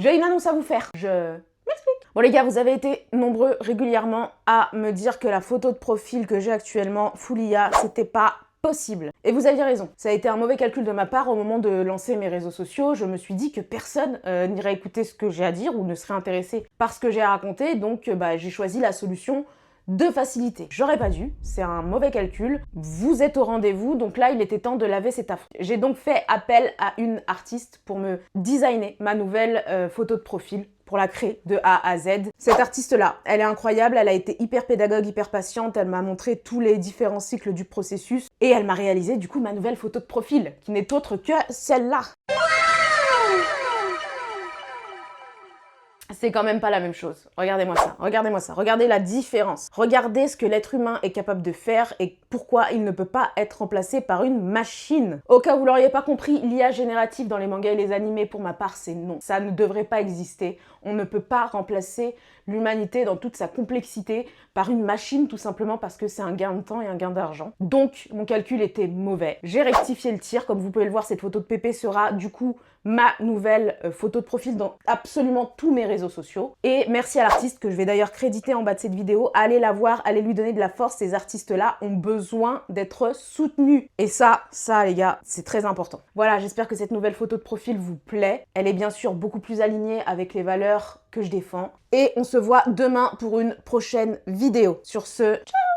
J'ai une annonce à vous faire. Je m'explique. Bon les gars, vous avez été nombreux régulièrement à me dire que la photo de profil que j'ai actuellement, full IA, c'était pas possible. Et vous aviez raison. Ça a été un mauvais calcul de ma part au moment de lancer mes réseaux sociaux. Je me suis dit que personne n'irait écouter ce que j'ai à dire ou ne serait intéressé par ce que j'ai à raconter. Donc j'ai choisi la solution de facilité. J'aurais pas dû, c'est un mauvais calcul. Vous êtes au rendez-vous, donc là il était temps de laver cet affront. J'ai donc fait appel à une artiste pour me designer ma nouvelle photo de profil, pour la créer de A à Z. Cette artiste-là, elle est incroyable, elle a été hyper pédagogue, hyper patiente, elle m'a montré tous les différents cycles du processus et elle m'a réalisé du coup ma nouvelle photo de profil, qui n'est autre que celle-là. C'est quand même pas la même chose. Regardez-moi ça, regardez-moi ça, regardez la différence. Regardez ce que l'être humain est capable de faire et pourquoi il ne peut pas être remplacé par une machine. Au cas où vous l'auriez pas compris, l'IA générative dans les mangas et les animés, pour ma part, c'est non. Ça ne devrait pas exister. On ne peut pas remplacer l'humanité dans toute sa complexité par une machine, tout simplement parce que c'est un gain de temps et un gain d'argent. Donc, mon calcul était mauvais. J'ai rectifié le tir. Comme vous pouvez le voir, cette photo de Pépé sera du coup ma nouvelle photo de profil dans absolument tous mes réseaux sociaux. Et merci à l'artiste, que je vais d'ailleurs créditer en bas de cette vidéo. Allez la voir, allez lui donner de la force. Ces artistes-là ont besoin d'être soutenus. Et ça les gars, c'est très important. Voilà, j'espère que cette nouvelle photo de profil vous plaît. Elle est bien sûr beaucoup plus alignée avec les valeurs que je défends. Et on se voit demain pour une prochaine vidéo. Sur ce, ciao!